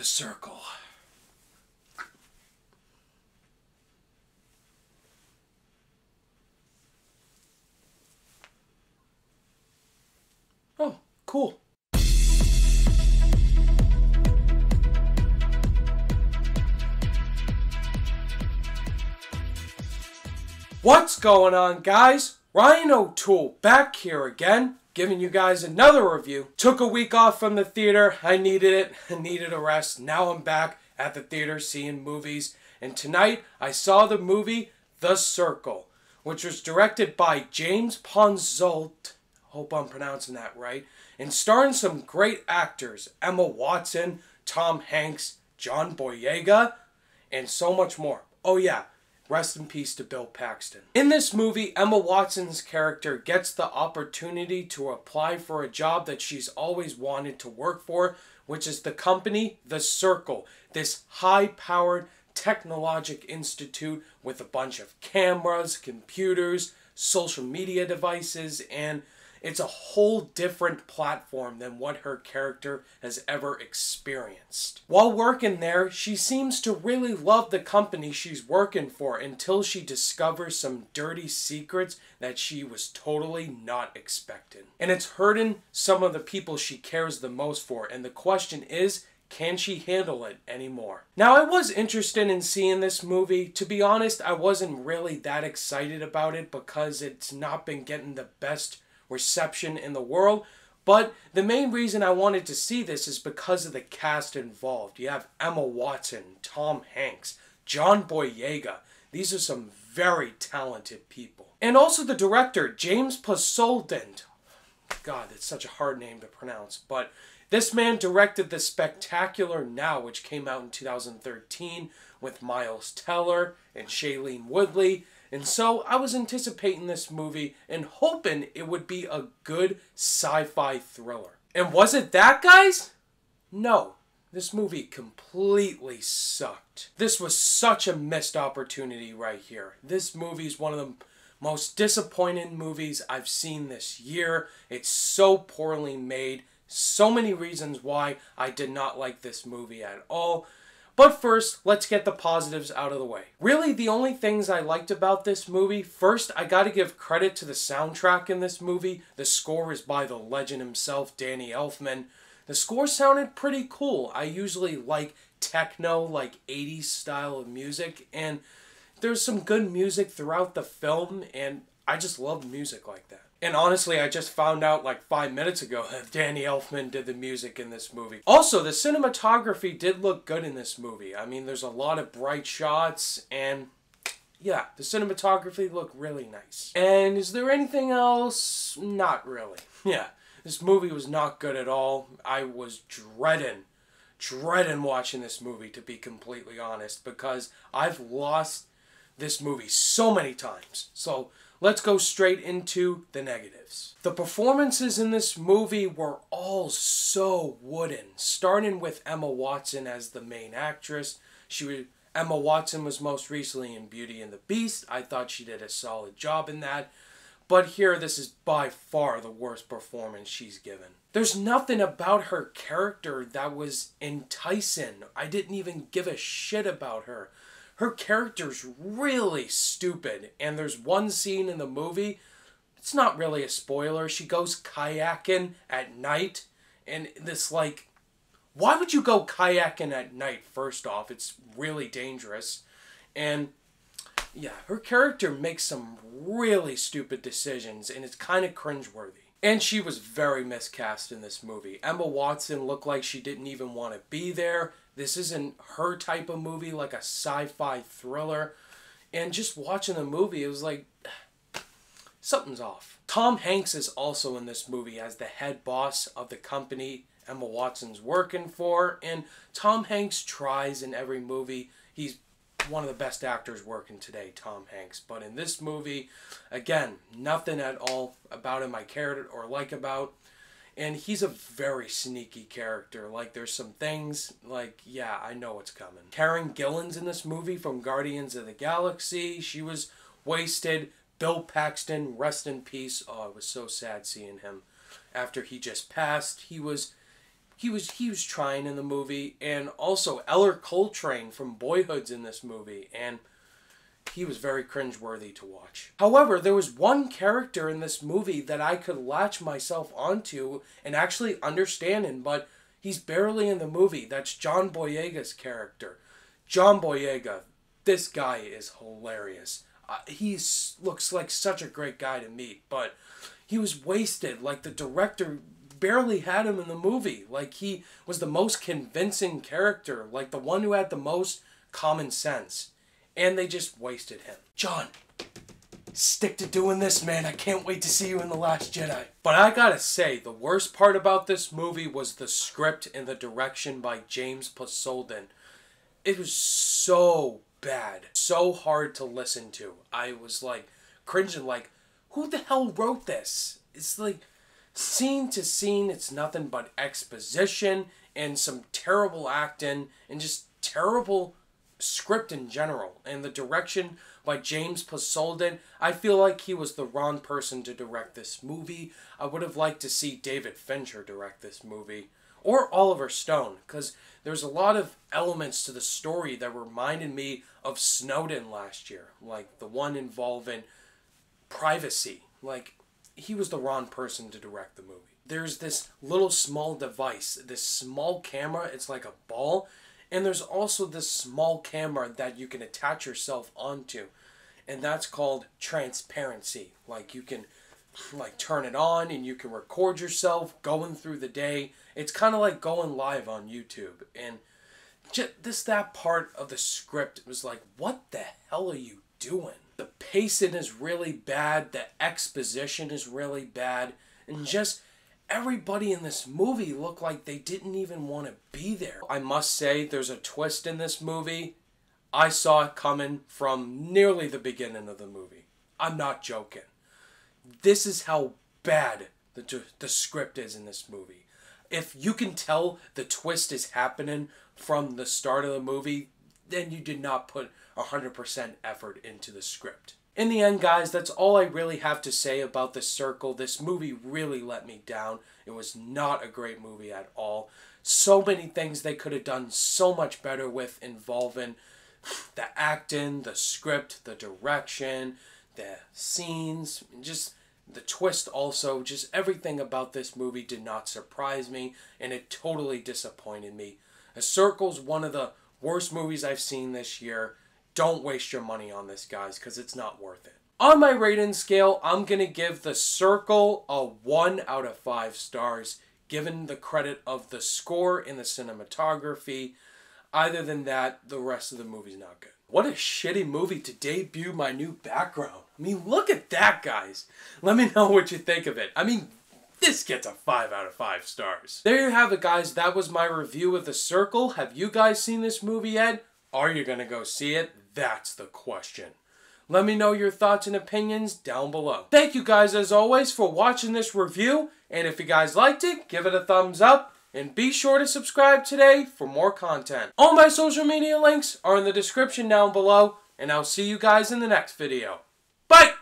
circle. Oh, cool. What's going on, guys? Ryan O'Toole back here again, giving you guys another review. Took a week off from the theater. I needed it. I needed a rest. Now I'm back at the theater seeing movies. And tonight I saw the movie The Circle, which was directed by James Ponsoldt. Hope I'm pronouncing that right. And starring some great actors. Emma Watson, Tom Hanks, John Boyega, and so much more. Oh yeah. Rest in peace to Bill Paxton. In this movie, Emma Watson's character gets the opportunity to apply for a job that she's always wanted to work for, which is the company The Circle, this high-powered technologic institute with a bunch of cameras, computers, social media devices, and it's a whole different platform than what her character has ever experienced. While working there, she seems to really love the company she's working for until she discovers some dirty secrets that she was totally not expecting. And it's hurting some of the people she cares the most for, and the question is, can she handle it anymore? Now, I was interested in seeing this movie. To be honest, I wasn't really that excited about it because it's not been getting the best reception in the world, but the main reason I wanted to see this is because of the cast involved. You have Emma Watson, Tom Hanks, John Boyega. These are some very talented people. And also the director, James Ponsoldt. God, it's such a hard name to pronounce, but this man directed The Spectacular Now, which came out in 2013 with Miles Teller and Shailene Woodley. And so I was anticipating this movie and hoping it would be a good sci-fi thriller. And was it that, guys? No. This movie completely sucked. This was such a missed opportunity right here. This movie is one of the most disappointing movies I've seen this year. It's so poorly made. So many reasons why I did not like this movie at all. But first, let's get the positives out of the way. Really, the only things I liked about this movie, first, I gotta give credit to the soundtrack in this movie. The score is by the legend himself, Danny Elfman. The score sounded pretty cool. I usually like techno, like 80s style of music, and there's some good music throughout the film, and I just love music like that. And honestly, I just found out like 5 minutes ago that Danny Elfman did the music in this movie. Also, the cinematography did look good in this movie. I mean, there's a lot of bright shots, and yeah, the cinematography looked really nice. And is there anything else? Not really. Yeah, this movie was not good at all. I was dreading watching this movie, to be completely honest, because I've lost this movie so many times. So let's go straight into the negatives. The performances in this movie were all so wooden, starting with Emma Watson as the main actress. Emma Watson was most recently in Beauty and the Beast. I thought she did a solid job in that. But here, this is by far the worst performance she's given. There's nothing about her character that was enticing. I didn't even give a shit about her. Her character's really stupid, and there's one scene in the movie, it's not really a spoiler, she goes kayaking at night, and this like, why would you go kayaking at night, first off? It's really dangerous, and yeah, her character makes some really stupid decisions, and it's kind of cringeworthy. And she was very miscast in this movie. Emma Watson looked like she didn't even want to be there. This isn't her type of movie, like a sci-fi thriller. And just watching the movie, it was like, something's off. Tom Hanks is also in this movie as the head boss of the company Emma Watson's working for. And Tom Hanks tries in every movie. He's one of the best actors working today, Tom Hanks. But in this movie, again, nothing at all about him I cared or like about. And he's a very sneaky character. Like, there's some things, like, yeah, I know what's coming. Karen Gillan's in this movie from Guardians of the Galaxy. She was wasted. Bill Paxton, rest in peace. Oh, it was so sad seeing him after he just passed. He was he was trying in the movie, and also Eller Coltrane from Boyhood's in this movie, and he was very cringeworthy to watch. However, there was one character in this movie that I could latch myself onto and actually understand him, but he's barely in the movie. That's John Boyega's character. John Boyega, this guy is hilarious. He looks like such a great guy to meet, but he was wasted. Like, the director barely had him in the movie. Like, he was the most convincing character, like the one who had the most common sense. And they just wasted him. John, stick to doing this, man. I can't wait to see you in The Last Jedi. But I gotta say, the worst part about this movie was the script and the direction by James Pasolden. It was so bad. So hard to listen to. I was like, cringing like, who the hell wrote this? It's like, scene to scene, it's nothing but exposition and some terrible acting and just terrible script in general. And the direction by James Pasolden, I feel like he was the wrong person to direct this movie. I would have liked to see David Fincher direct this movie, or Oliver Stone, because there's a lot of elements to the story that reminded me of Snowden last year, like the one involving privacy. Like, he was the wrong person to direct the movie. There's this little small device, this small camera, it's like a ball, and there's also this small camera that you can attach yourself onto, and that's called transparency. Like, you can turn it on and you can record yourself going through the day. It's kind of like going live on YouTube. And just that part of the script was like, what the hell are you doing? The pacing is really bad, the exposition is really bad, and just everybody in this movie looked like they didn't even want to be there. I must say, there's a twist in this movie. I saw it coming from nearly the beginning of the movie. I'm not joking. This is how bad the script is in this movie. If you can tell the twist is happening from the start of the movie, then you did not put 100% effort into the script. In the end, guys, that's all I really have to say about The Circle. This movie really let me down. It was not a great movie at all. So many things they could have done so much better with, involving the acting, the script, the direction, the scenes, just the twist also. Just everything about this movie did not surprise me, and it totally disappointed me. The Circle's one of the worst movies I've seen this year. Don't waste your money on this, guys, because it's not worth it. On my rating scale, I'm going to give The Circle a 1 out of 5 stars, given the credit of the score and the cinematography. Other than that, the rest of the movie's not good. What a shitty movie to debut my new background. I mean, look at that, guys. Let me know what you think of it. I mean, this gets a 5 out of 5 stars. There you have it, guys. That was my review of The Circle. Have you guys seen this movie yet? Are you going to go see it? That's the question. Let me know your thoughts and opinions down below. Thank you guys, as always, for watching this review. And if you guys liked it, give it a thumbs up. And be sure to subscribe today for more content. All my social media links are in the description down below. And I'll see you guys in the next video. Bye!